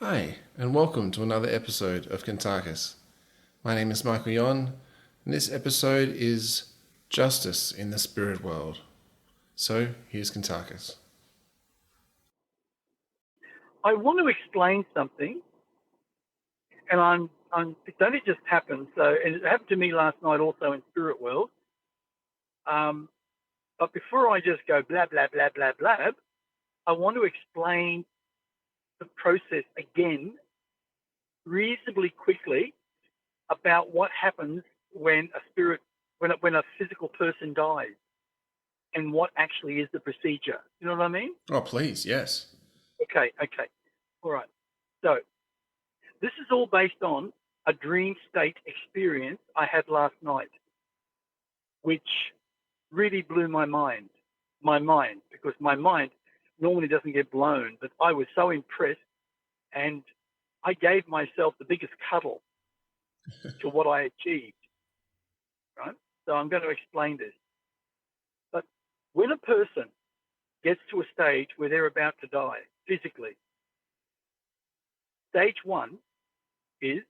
Hi, and welcome to another episode of Kuntarkis. My name is Michael Yon, and this episode is Justice in the Spirit World. So, here's Kuntarkis. I want to explain something, and it's only just happened. And it happened to me last night also in Spirit World. But before I just go blah blah blah blah blah, I want to explain the process again, reasonably quickly, about what happens when when a physical person dies, and what actually is the procedure. You know what I mean? Oh, please, yes. Okay, all right. So this is all based on a dream state experience I had last night, which really blew my mind. Because my mind normally doesn't get blown, but I was so impressed and I gave myself the biggest cuddle to what I achieved, right? So I'm going to explain this. But when a person gets to a stage where they're about to die physically, stage one is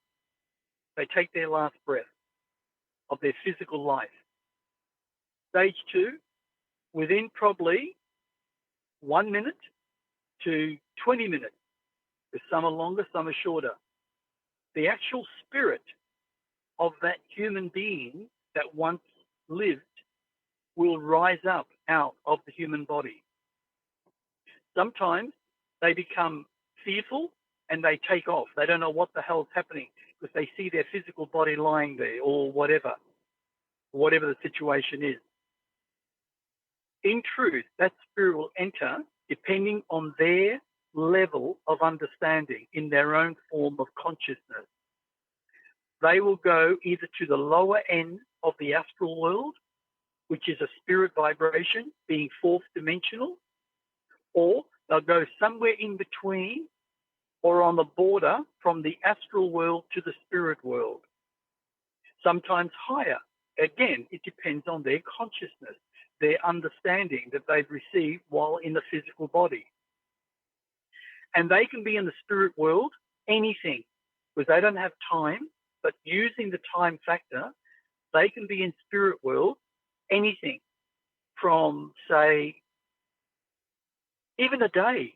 they take their last breath of their physical life. Stage two, within probably 1 minute to 20 minutes, because some are longer, some are shorter, the actual spirit of that human being that once lived will rise up out of the human body. Sometimes they become fearful and they take off. They don't know what the hell's happening because they see their physical body lying there or whatever the situation is. In truth, that spirit will enter depending on their level of understanding in their own form of consciousness. They will go either to the lower end of the astral world, which is a spirit vibration being fourth dimensional, or they'll go somewhere in between or on the border from the astral world to the spirit world. Sometimes higher. Again, it depends on their consciousness, their understanding that they've received while in the physical body. And they can be in the spirit world, anything, because they don't have time, but using the time factor, they can be in spirit world, anything from, say, even a day,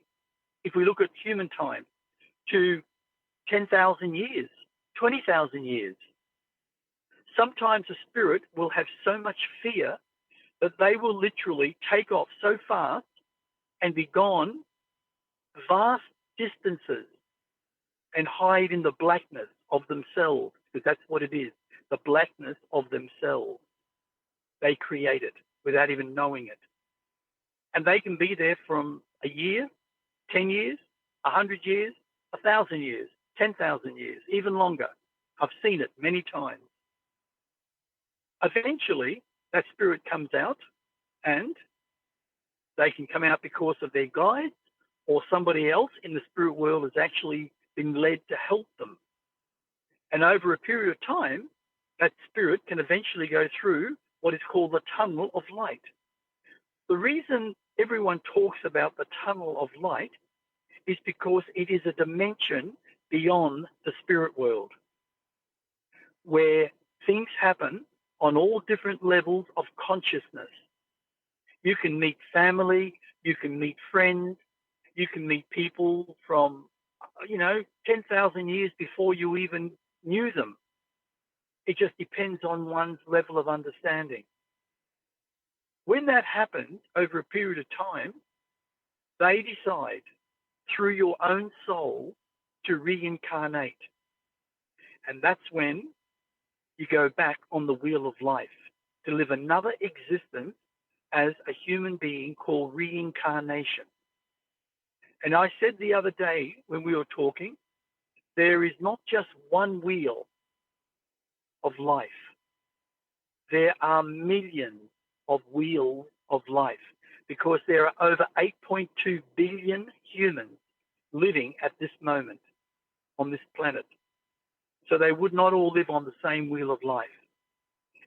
if we look at human time, to 10,000 years, 20,000 years. Sometimes a spirit will have so much fear that they will literally take off so fast and be gone vast distances and hide in the blackness of themselves, because that's what it is, the blackness of themselves. They create it without even knowing it. And they can be there from a year, 10 years, 100 years, 1,000 years, 10,000 years, even longer. I've seen it many times. Eventually, that spirit comes out, and they can come out because of their guides or somebody else in the spirit world has actually been led to help them. And over a period of time, that spirit can eventually go through what is called the tunnel of light. The reason everyone talks about the tunnel of light is because it is a dimension beyond the spirit world where things happen on all different levels of consciousness. You can meet family, you can meet friends, you can meet people from, 10,000 years before you even knew them. It just depends on one's level of understanding. When that happens over a period of time, they decide through your own soul to reincarnate. And that's when you go back on the wheel of life to live another existence as a human being called reincarnation. And I said the other day when we were talking, there is not just one wheel of life. There are millions of wheels of life because there are over 8.2 billion humans living at this moment on this planet. So they would not all live on the same wheel of life.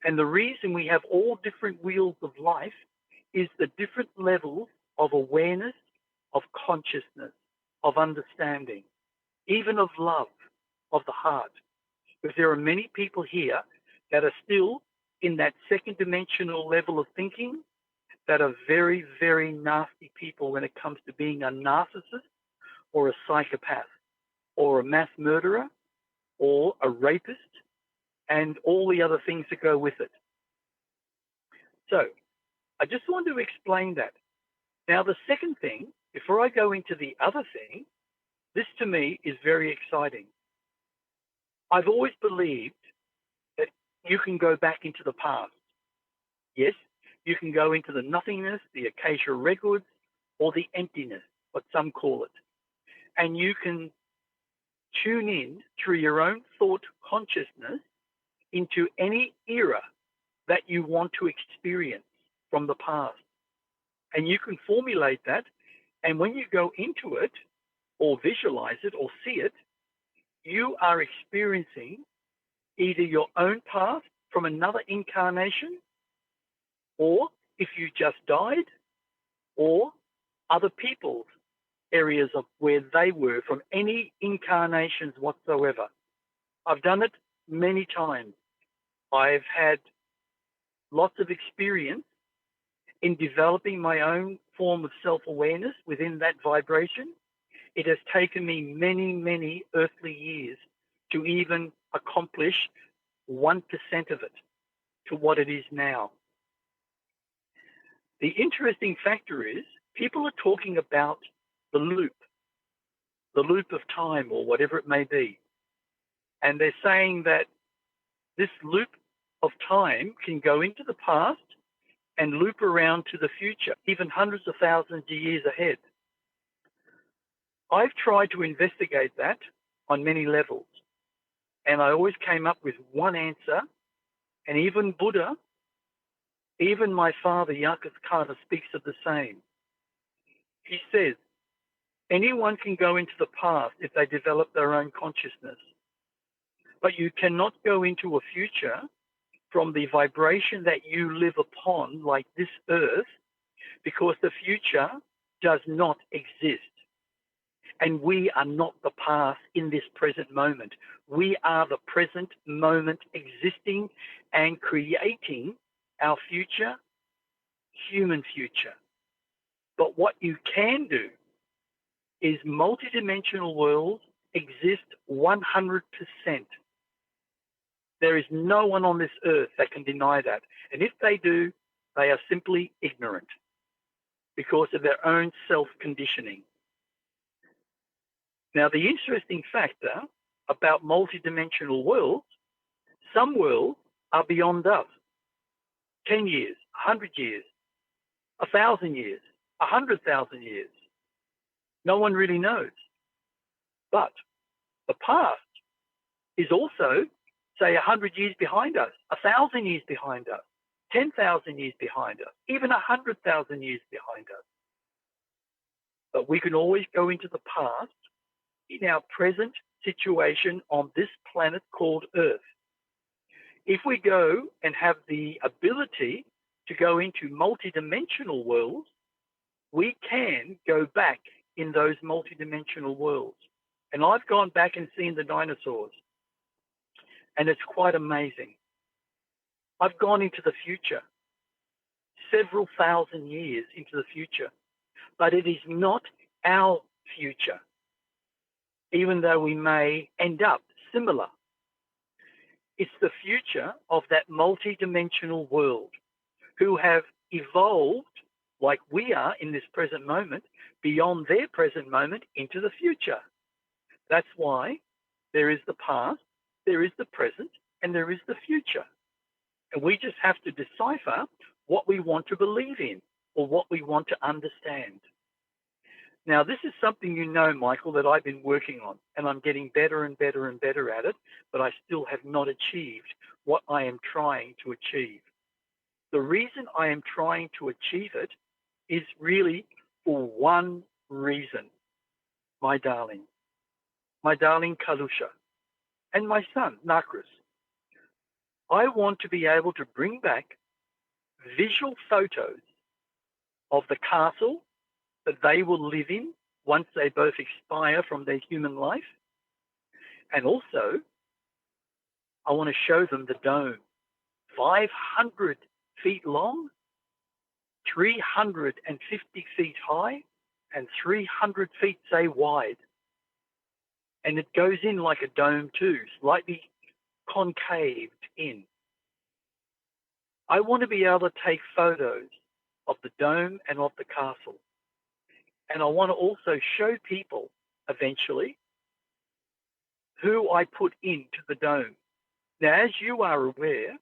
And the reason we have all different wheels of life is the different levels of awareness, of consciousness, of understanding. even of love, of the heart. Because there are many people here that are still in that second dimensional level of thinking that are very, very nasty people when it comes to being a narcissist or a psychopath or a mass murderer or a rapist and all the other things that go with it. So I just want to explain that. Now, the second thing, before I go into the other thing, this to me is very exciting. I've always believed that you can go back into the past. Yes, you can go into the nothingness, the Acacia Records, or the emptiness, what some call it. And you can tune in through your own thought consciousness into any era that you want to experience from the past. And you can formulate that. And when you go into it, or visualize it, or see it, you are experiencing either your own past from another incarnation, or if you just died, or other people's areas of where they were from any incarnations whatsoever. I've done it many times. I've had lots of experience in developing my own form of self-awareness within that vibration. It has taken me many, many earthly years to even accomplish 1% of it to what it is now. The interesting factor is people are talking about the loop of time or whatever it may be. And they're saying that this loop of time can go into the past and loop around to the future, even hundreds of thousands of years ahead. I've tried to investigate that on many levels, and I always came up with one answer, and even Buddha, even my father, Yakas Carter, speaks of the same. He says, anyone can go into the past if they develop their own consciousness, but you cannot go into a future from the vibration that you live upon, like this earth, because the future does not exist. And we are not the past in this present moment. We are the present moment existing and creating our future, human future. But what you can do is multidimensional worlds exist 100%. There is no one on this earth that can deny that. And if they do, they are simply ignorant because of their own self-conditioning. Now, the interesting factor about multidimensional worlds, some worlds are beyond us. 10 years, 100 years, 1,000 years, 100,000 years. No one really knows. But the past is also, say, 100 years behind us, 1,000 years behind us, 10,000 years behind us, even 100,000 years behind us. But we can always go into the past in our present situation on this planet called Earth. If we go and have the ability to go into multidimensional worlds, we can go back in those multidimensional worlds. And I've gone back and seen the dinosaurs, and it's quite amazing. I've gone into the future, several thousand years into the future, but it is not our future, even though we may end up similar. It's the future of that multidimensional world who have evolved like we are in this present moment, beyond their present moment into the future. That's why there is the past, there is the present, and there is the future. And we just have to decipher what we want to believe in or what we want to understand. Now, this is something you know, Michael, that I've been working on, and I'm getting better and better and better at it, but I still have not achieved what I am trying to achieve. The reason I am trying to achieve it is really for one reason, my darling Kalusha, and my son, Nakris. I want to be able to bring back visual photos of the castle that they will live in once they both expire from their human life, And also, I want to show them the dome, 500 feet long, 350 feet high, and 300 feet, say, wide. And it goes in like a dome too, slightly concaved in. I want to be able to take photos of the dome and of the castle. And I want to also show people eventually who I put into the dome. Now, as you are aware,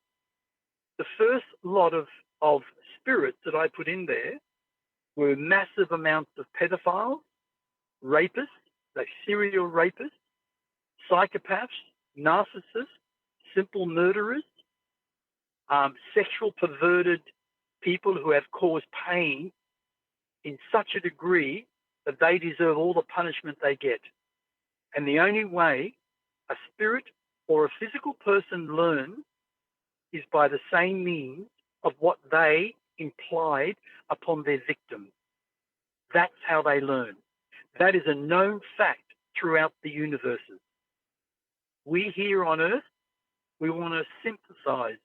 the first lot of spirits that I put in there were massive amounts of pedophiles, rapists, like serial rapists, psychopaths, narcissists, simple murderers, sexual perverted people who have caused pain in such a degree that they deserve all the punishment they get. And the only way a spirit or a physical person learns is by the same means of what they implied upon their victim. That's how they learn. That is a known fact throughout the universes. We here on Earth, we want to sympathize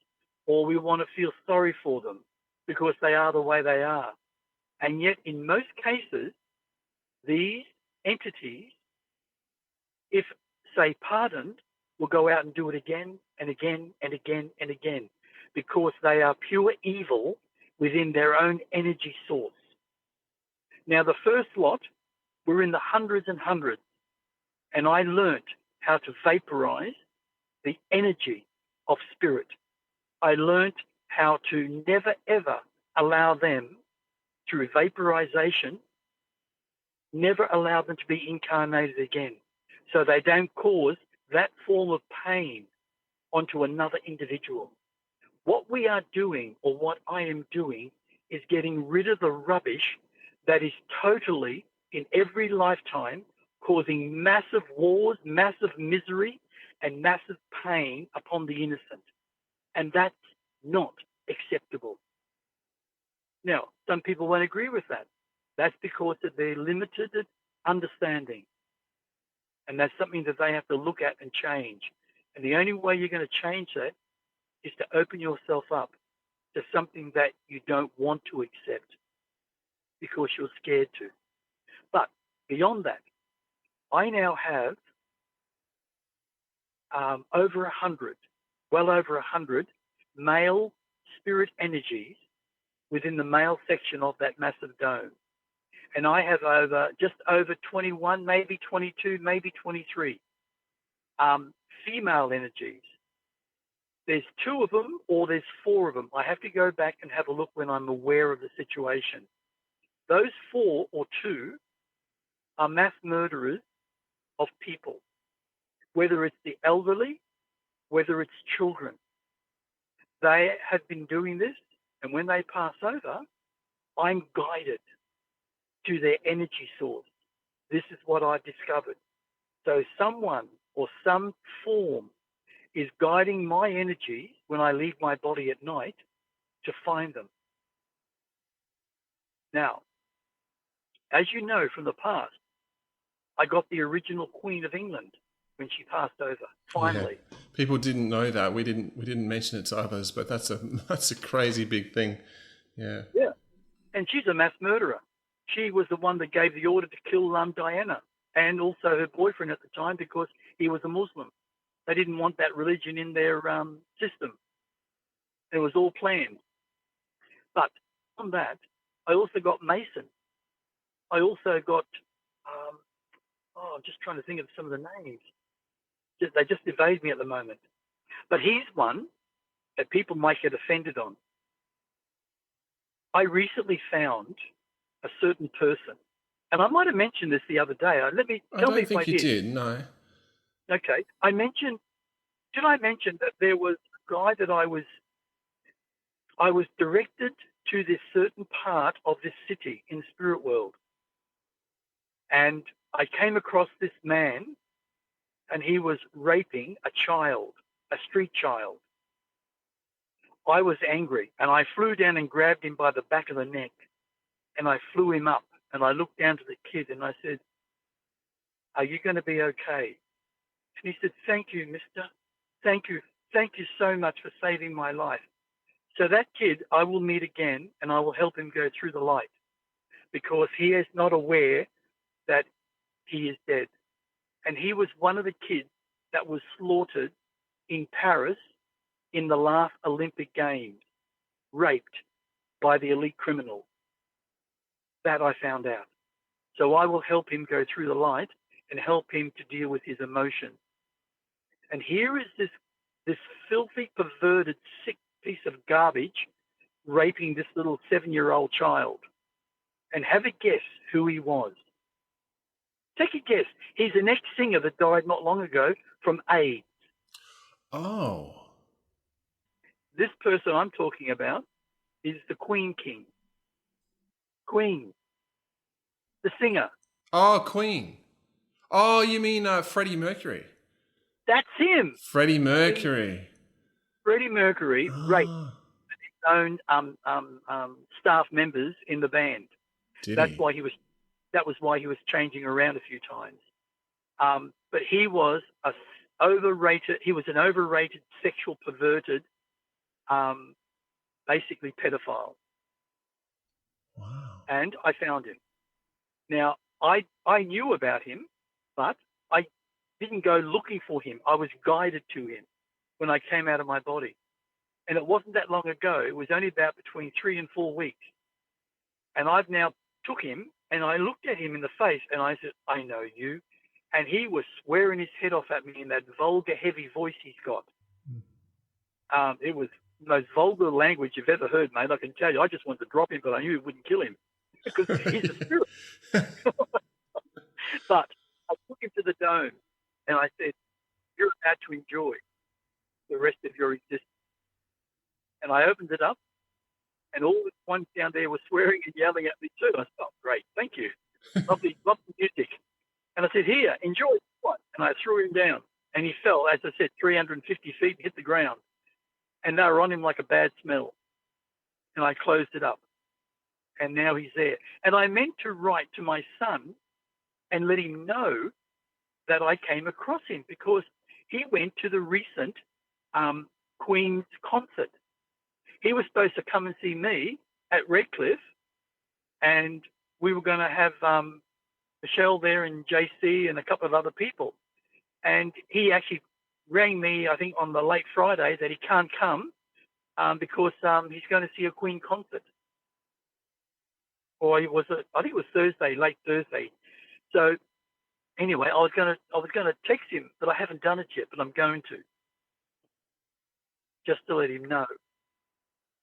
or we want to feel sorry for them because they are the way they are. And yet, in most cases, these entities, if, say, pardoned, will go out and do it again and again and again and again because they are pure evil within their own energy source. Now, the first lot were in the hundreds and hundreds, and I learnt how to vaporize the energy of spirit. I learnt how to never, ever allow them, through vaporization, never allow them to be incarnated again, so they don't cause that form of pain onto another individual. What we are doing, or what I am doing, is getting rid of the rubbish that is totally, in every lifetime, causing massive wars, massive misery, and massive pain upon the innocent. And that's not acceptable. Now, some people won't agree with that. That's because of their limited understanding. And that's something that they have to look at and change. And the only way you're going to change that is to open yourself up to something that you don't want to accept because you're scared to. But beyond that, I now have over 100, well over 100 male spirit energies within the male section of that massive dome. And I have just over 21, maybe 22, maybe 23 female energies. There's 2 of them or there's 4 of them. I have to go back and have a look when I'm aware of the situation. Those 4 or 2 are mass murderers of people, whether it's the elderly, whether it's children. They have been doing this, and when they pass over, I'm guided to their energy source. This is what I've discovered. So someone or some form is guiding my energy when I leave my body at night to find them. Now, as you know from the past, I got the original Queen of England when she passed over, finally. Yeah. People didn't know that. We didn't mention it to others, but that's a crazy big thing. Yeah. Yeah. And she's a mass murderer. She was the one that gave the order to kill Diana and also her boyfriend at the time because he was a Muslim. They didn't want that religion in their system. It was all planned. But on that, I also got Mason. I also got, I'm just trying to think of some of the names. They just evade me at the moment. But here's one that people might get offended on. I recently found a certain person, and I might have mentioned this the other day. I don't think you did. No. Okay. Did I mention that there was a guy that I was directed to this certain part of this city in the spirit world. And I came across this man, and he was raping a child, a street child. I was angry, and I flew down and grabbed him by the back of the neck, and I flew him up, and I looked down to the kid, and I said, "Are you going to be okay?" And he said, "Thank you, mister. Thank you. Thank you so much for saving my life." So that kid I will meet again, and I will help him go through the light, because he is not aware that he is dead. And he was one of the kids that was slaughtered in Paris in the last Olympic Games, raped by the elite criminal. That I found out. So I will help him go through the light and help him to deal with his emotions. And here is this filthy, perverted, sick piece of garbage raping this little 7-year-old child. And have a guess who he was. Take a guess. He's an ex-singer that died not long ago from AIDS. Oh. This person I'm talking about is the Queen King. Queen. The singer. Oh, Queen. Oh, you mean Freddie Mercury? That's him. Freddie Mercury. Freddie Mercury raped Oh, his own staff members in the band. did That's he? why he was. That was why he was changing around a few times. But he was overrated. He was an overrated, sexual, perverted, basically pedophile. Wow. And I found him. Now I knew about him, but I didn't go looking for him. I was guided to him when I came out of my body. And it wasn't that long ago. It was only about between 3 and 4 weeks. And I've now took him and I looked at him in the face and I said, "I know you." And he was swearing his head off at me in that vulgar, heavy voice he's got. It was the most vulgar language you've ever heard, mate. I can tell you. I just wanted to drop him, but I knew it wouldn't kill him because he's a spirit. But I took him to the dome and I said, "You're about to enjoy the rest of your existence." And I opened it up, and all the ones down there were swearing and yelling at me too. I said, "Oh, great, thank you. Lovely, lovely music." And I said, "Here, enjoy this one." And I threw him down, and he fell, as I said, 350 feet and hit the ground. And they were on him like a bad smell. And I closed it up. And now he's there. And I meant to write to my son and let him know that I came across him, because he went to the recent Queen's concert. He was supposed to come and see me at Redcliffe, and we were going to have Michelle there and JC and a couple of other people. And he actually rang me, I think, on the late Friday that he can't come because he's going to see a Queen concert. Or I think it was Thursday, late Thursday. So anyway, I was going to text him, but I haven't done it yet, but I'm going to, just to let him know.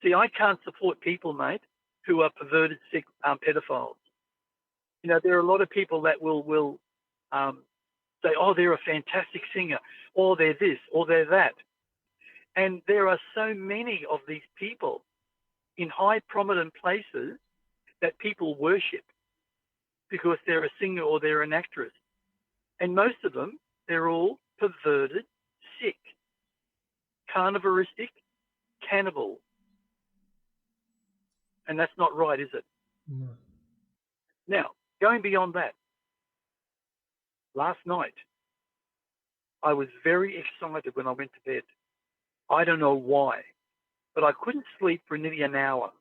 See, I can't support people, mate, who are perverted, sick pedophiles. You know, there are a lot of people that will say, "Oh, they're a fantastic singer," or "they're this," or "they're that." And there are so many of these people in high prominent places that people worship because they're a singer or they're an actress. And most of them, they're all perverted, sick, carnivoristic, cannibal. And that's not right, is it? No. Now, going beyond that, last night, I was very excited when I went to bed. I don't know why, but I couldn't sleep for nearly an hour.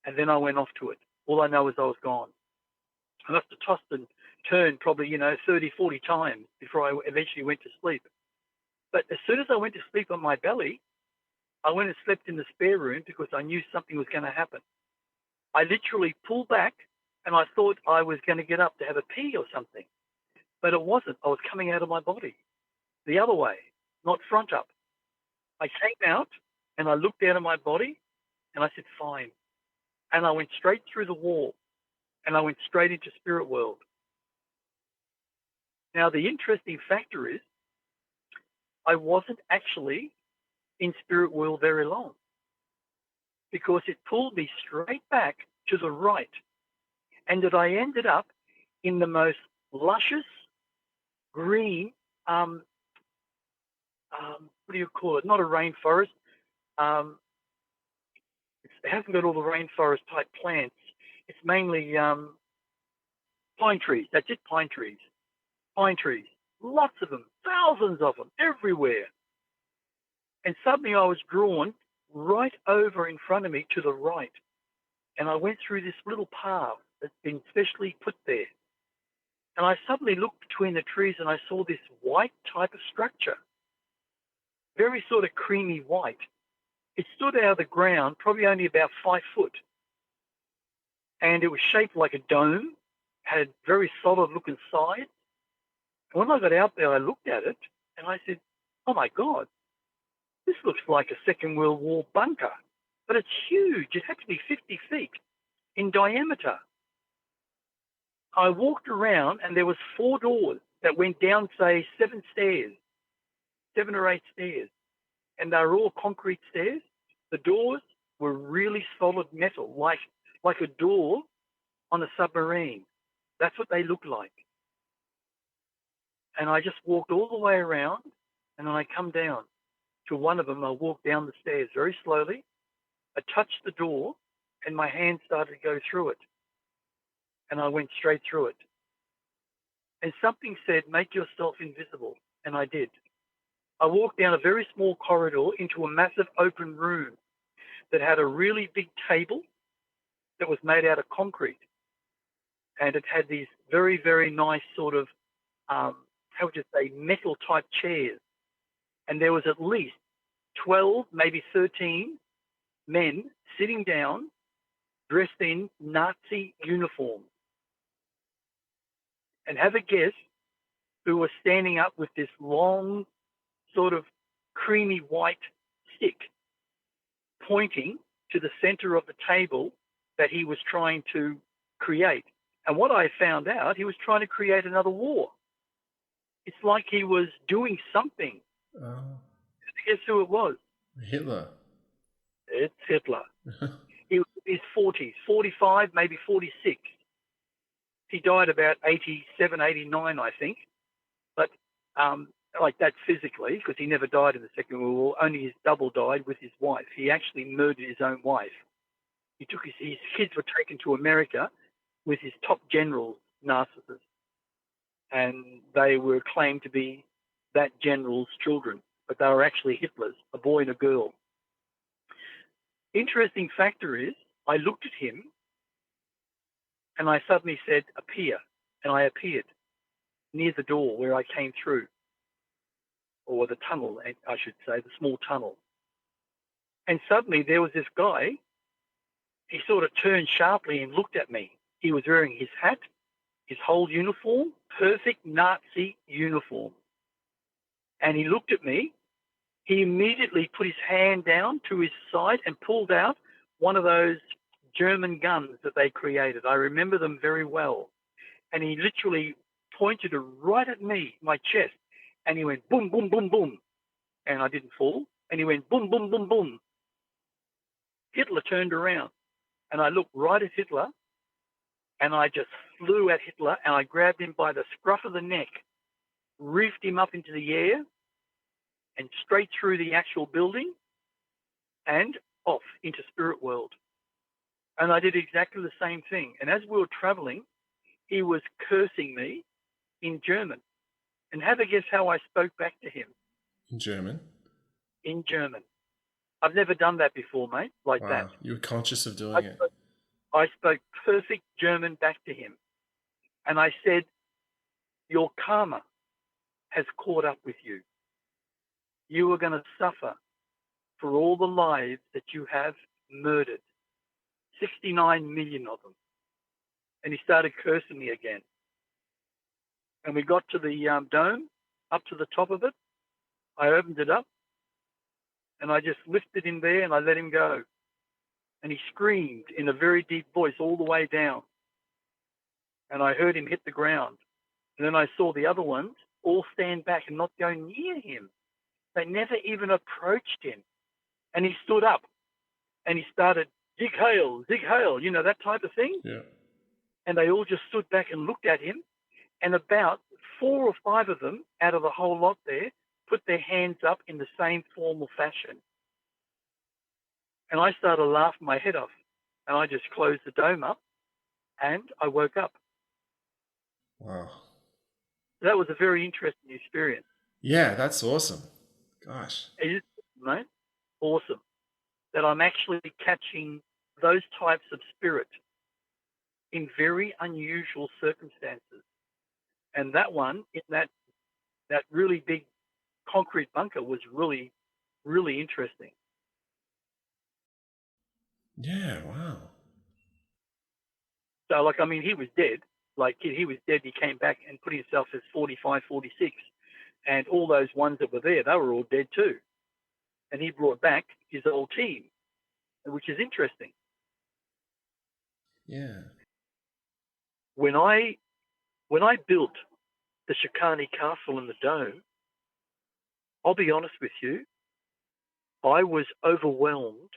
And then I went off to it. All I know is I was gone. I must have tossed and turned probably, 30, 40 times before I eventually went to sleep. But as soon as I went to sleep on my belly, I went and slept in the spare room because I knew something was going to happen. I literally pulled back and I thought I was going to get up to have a pee or something. But it wasn't. I was coming out of my body the other way, not front up. I came out and I looked down at my body and I said, "Fine." And I went straight through the wall and I went straight into spirit world. Now, the interesting factor is I wasn't actually in spirit world very long because it pulled me straight back to the right, and that I ended up in the most luscious green, what do you call it? Not a rainforest. It hasn't got all the rainforest type plants. It's mainly pine trees. That's it, pine trees. Pine trees. lots of them, thousands of them, everywhere. And suddenly I was drawn right over in front of me to the right. And I went through this little path that's been specially put there. And I suddenly looked between the trees and I saw this white type of structure, very sort of creamy white. It stood out of the ground, probably only about 5 foot. And it was shaped like a dome, had very solid looking sides. And when I got out there, I looked at it and I said, oh my God, this looks like a Second World War bunker. But it's huge. It had to be 50 feet in diameter. I walked around and there was 4 doors that went down, say, 7 or 8 stairs. And they were all concrete stairs. The doors were really solid metal, like a door on a submarine. That's what they looked like. And I just walked all the way around, and then I come down to one of them. I walked down the stairs very slowly. I touched the door, and my hand started to go through it. And I went straight through it. And something said, make yourself invisible. And I did. I walked down a very small corridor into a massive open room that had a really big table that was made out of concrete. And it had these very, very nice sort of, how would you say, metal type chairs. And there was at least 12, maybe 13 men sitting down, dressed in Nazi uniforms. And have a guess who was standing up with this long, sort of creamy white stick pointing to the center of the table that he was trying to create. And what I found out, he was trying to create another war. It's like he was doing something. Guess who it was? Hitler. It's Hitler. He was in his 40s, 45, maybe 46. He died about 87, 89, I think. But like that physically, because he never died in the Second World War. Only his double died with his wife. He actually murdered his own wife. He took his kids were taken to America with his top general's narcissists. And they were claimed to be that general's children, but they were actually Hitler's, a boy and a girl. Interesting factor is, I looked at him and I suddenly said, appear. And I appeared near the door where I came through, or the tunnel, I should say, the small tunnel. And suddenly there was this guy. He sort of turned sharply and looked at me. He was wearing his hat, his whole uniform, perfect Nazi uniform. And he looked at me. He immediately put his hand down to his side and pulled out one of those German guns that they created. I remember them very well. And he literally pointed it right at me, my chest. And he went boom, boom, boom, boom. And I didn't fall. And he went boom, boom, boom, boom. Hitler turned around. And I looked right at Hitler. And I just flew at Hitler. And I grabbed him by the scruff of the neck, reefed him up into the air, and straight through the actual building and off into spirit world. And I did exactly the same thing. And as we were traveling, he was cursing me in German. And have a guess how I spoke back to him. In German? In German. I've never done that before, mate, like that. Wow, you were conscious of doing it. I spoke perfect German back to him. And I said, your karma has caught up with you. You are going to suffer for all the lives that you have murdered. 69 million of them. And he started cursing me again. And we got to the dome, up to the top of it. I opened it up, and I just lifted him there, and I let him go. And he screamed in a very deep voice all the way down. And I heard him hit the ground. And then I saw the other ones all stand back and not go near him. They never even approached him. And he stood up, and he started, Sieg Heil, you know, that type of thing. Yeah. And they all just stood back and looked at him. And about 4 or 5 of them out of the whole lot there put their hands up in the same formal fashion. And I started laughing my head off. And I just closed the dome up and I woke up. Wow. That was a very interesting experience. Yeah, that's awesome. Gosh. It is, mate, awesome that I'm actually catching those types of spirit in very unusual circumstances. And that one in that really big concrete bunker was really, really interesting. Yeah, wow. So, like, I mean, he was dead. Like, he was dead. He came back and put himself as 45, 46. And all those ones that were there, they were all dead too. And he brought back his old team, which is interesting. Yeah. When I built the Shikani Castle in the Dome, I'll be honest with you, I was overwhelmed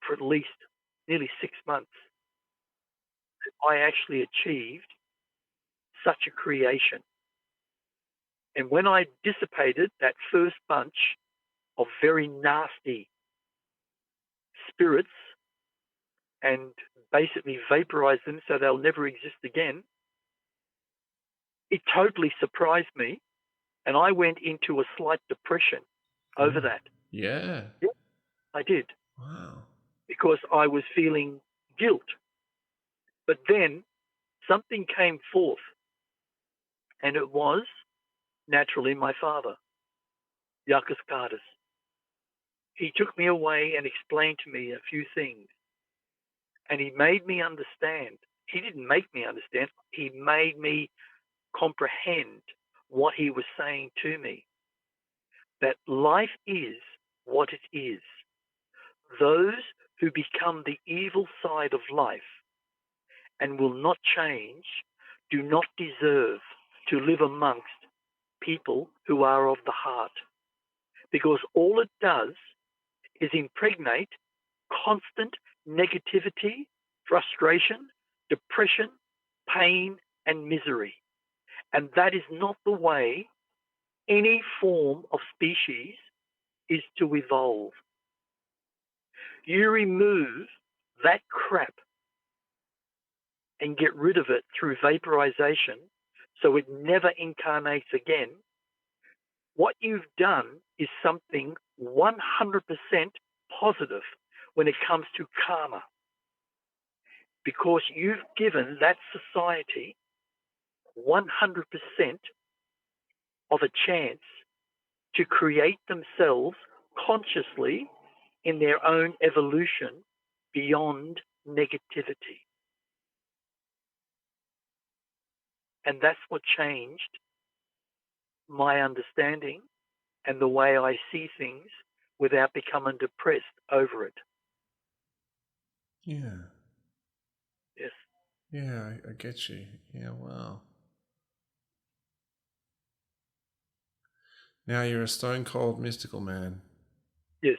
for at least nearly 6 months. I actually achieved such a creation. And when I dissipated that first bunch of very nasty spirits and basically vaporized them so they'll never exist again, it totally surprised me. And I went into a slight depression over that. Yeah. Yeah, I did. Wow. Because I was feeling guilt. But then something came forth, and it was naturally my father, Yakis Kardis. He took me away and explained to me a few things, and he made me understand. He didn't make me understand. He made me comprehend what he was saying to me, that life is what it is. Those who become the evil side of life and will not change do not deserve to live amongst people who are of the heart, because all it does is impregnate constant negativity, frustration, depression, pain, and misery. And that is not the way any form of species is to evolve. You remove that crap and get rid of it through vaporization so it never incarnates again. What you've done is something 100% positive when it comes to karma, because you've given that society 100% of a chance to create themselves consciously in their own evolution beyond negativity. And that's what changed my understanding and the way I see things without becoming depressed over it. Yeah. Yes. Yeah, I get you. Yeah, wow. Now you're a stone cold mystical man. Yes.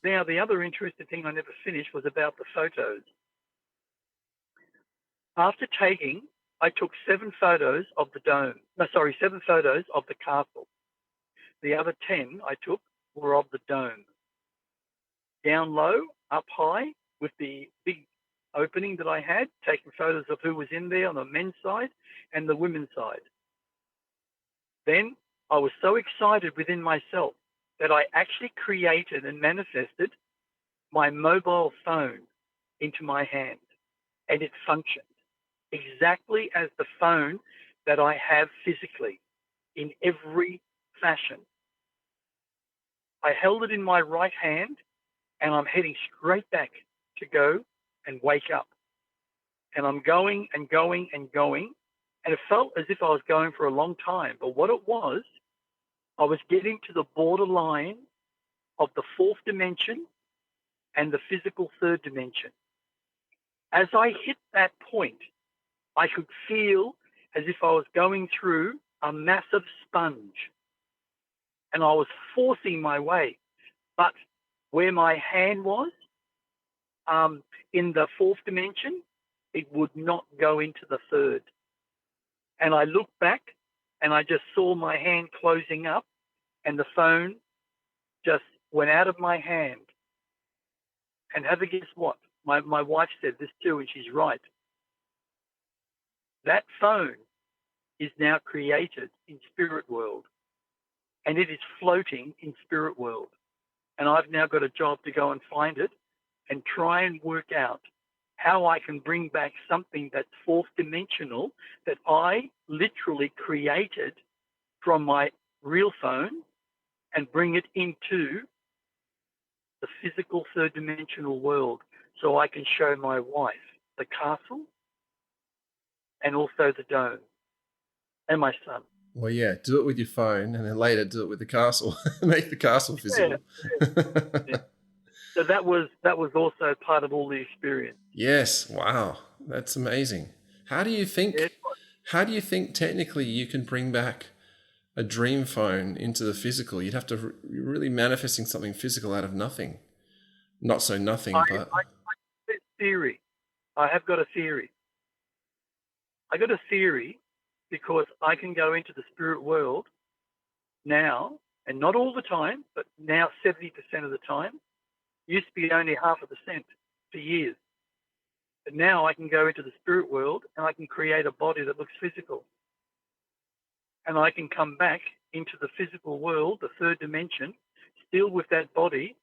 Now, the other interesting thing I never finished was about the photos. After taking, I took 7 photos of the dome. No, sorry, 7 photos of the castle. The other 10 I took were of the dome. Down low, up high, with the big opening that I had, taking photos of who was in there on the men's side and the women's side. Then I was so excited within myself that I actually created and manifested my mobile phone into my hand, and it functioned exactly as the phone that I have physically in every fashion. I held it in my right hand, and I'm heading straight back to go and wake up. And I'm going and going and going, and it felt as if I was going for a long time. But what it was, I was getting to the borderline of the 4th dimension and the physical 3rd dimension. As I hit that point, I could feel as if I was going through a massive sponge, and I was forcing my way. But where my hand was, in the 4th dimension, it would not go into the 3rd. And I looked back, and I just saw my hand closing up, and the phone just went out of my hand. And have a guess what? My wife said this too, and she's right. That phone is now created in spirit world, and it is floating in spirit world. And I've now got a job to go and find it and try and work out how I can bring back something that's fourth dimensional that I literally created from my real phone and bring it into the physical third dimensional world so I can show my wife the castle and also the dome and my son. Well, yeah, do it with your phone and then later do it with the castle. Make the castle physical. Yeah. So that was also part of all the experience. Yes, wow. That's amazing. How do you think Yeah. technically you can bring back a dream phone into the physical? You'd have to really manifesting something physical out of nothing. Not so nothing, but Theory. I have got a theory. I got a theory because I can go into the spirit world now, and not all the time, but now 70% of the time. Used to be only 0.5% for years. But now I can go into the spirit world and I can create a body that looks physical. And I can come back into the physical world, the third dimension, still with that body,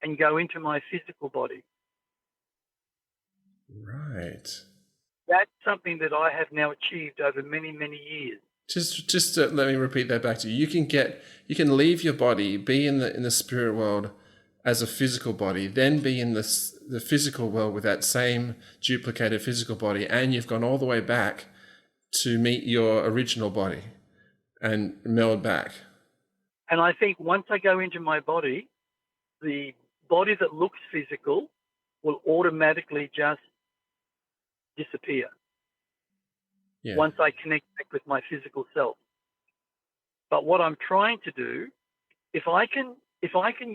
and go into my physical body. right. That's something that I have now achieved over many, many years. Just let me repeat that back to you. You can leave your body, be in the spirit world as a physical body, then be in the physical world with that same duplicated physical body, and you've gone all the way back to meet your original body and meld back. And I think once I go into my body, the body that looks physical will automatically just disappear. Yeah. Once I connect back with my physical self. But what I'm trying to do, if I can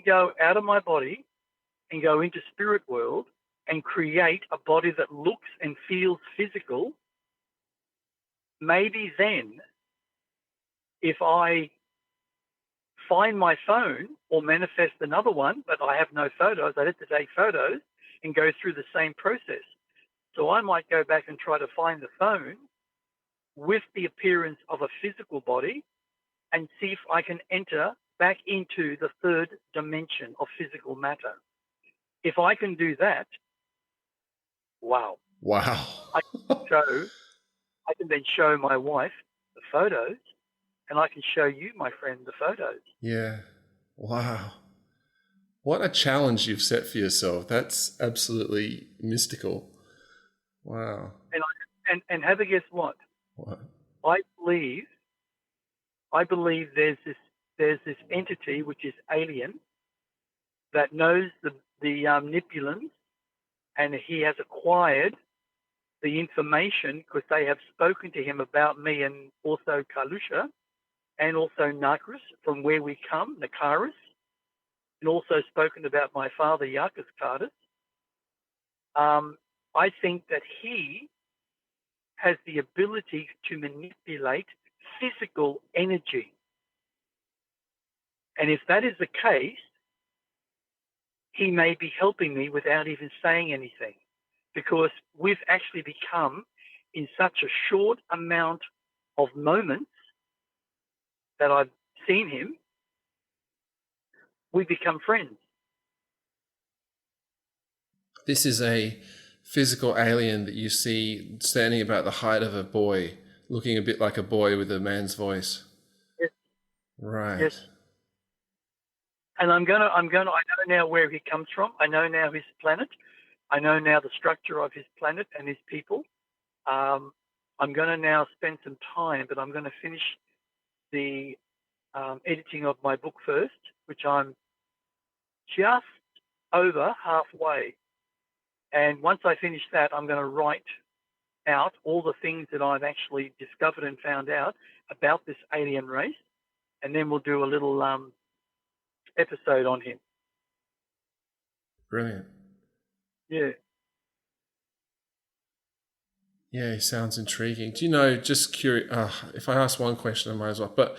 go out of my body and go into spirit world and create a body that looks and feels physical, maybe then if I find my phone or manifest another one, but I have no photos, I have to take photos and go through the same process. So I might go back and try to find the phone with the appearance of a physical body and see if I can enter back into the third dimension of physical matter. If I can do that, wow. Wow. I can then show my wife the photos, and I can show you, my friend, the photos. Yeah. Wow. What a challenge you've set for yourself. That's absolutely mystical. Wow. And have a guess what? What? I believe there's this entity which is alien that knows the Nipulans, and he has acquired the information because they have spoken to him about me and also Kalusha and also Nakris from where we come, Nakaris, and also spoken about my father Yakas Kardis. I think that he has the ability to manipulate physical energy. And if that is the case, he may be helping me without even saying anything, because we've actually become, in such a short amount of moments that I've seen him, we've become friends. This is a physical alien that you see standing about the height of a boy, looking a bit like a boy with a man's voice. Yes. Right. Yes. And I know now where he comes from. I know now his planet. I know now the structure of his planet and his people. I'm going to now spend some time, but I'm going to finish the editing of my book first, which I'm just over halfway. And once I finish that, I'm going to write out all the things that I've actually discovered and found out about this alien race. And then we'll do a little episode on him. Brilliant. Yeah. Yeah, he sounds intriguing. Do you know, just curious, if I ask one question, I might as well, but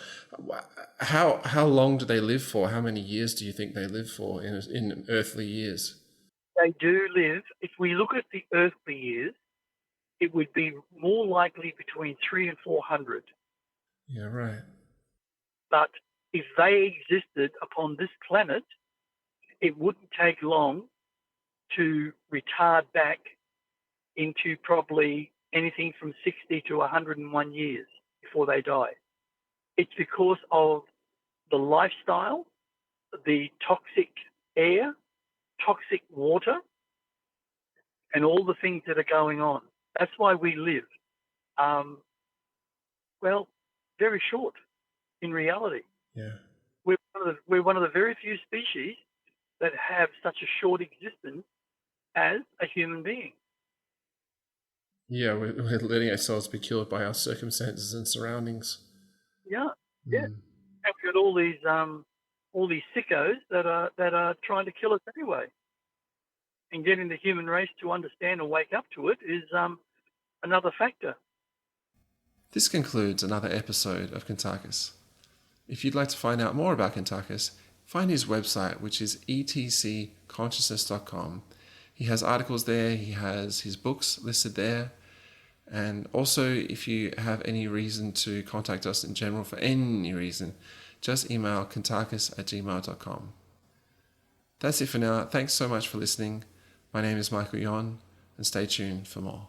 how long do they live for? How many years do you think they live for in earthly years? They do live, if we look at the earthly years, it would be more likely between 300 and 400. Yeah, right. But if they existed upon this planet, it wouldn't take long to retard back into probably anything from 60 to 101 years before they die. It's because of the lifestyle, the toxic air, toxic water, and all the things that are going on. That's why we live, well, very short in reality. Yeah. We're one of the very few species that have such a short existence as a human being. Yeah, we're letting ourselves be killed by our circumstances and surroundings. Yeah, yeah. And we've got all these sickos that are trying to kill us anyway. And getting the human race to understand and wake up to it is another factor. This concludes another episode of Kuntarkis. If you'd like to find out more about Kuntarkis, find his website, which is etcconsciousness.com. He has articles there, he has his books listed there, and also if you have any reason to contact us in general for any reason, just email kuntarkis@gmail.com. That's it for now. Thanks so much for listening. My name is Michael Yon, and stay tuned for more.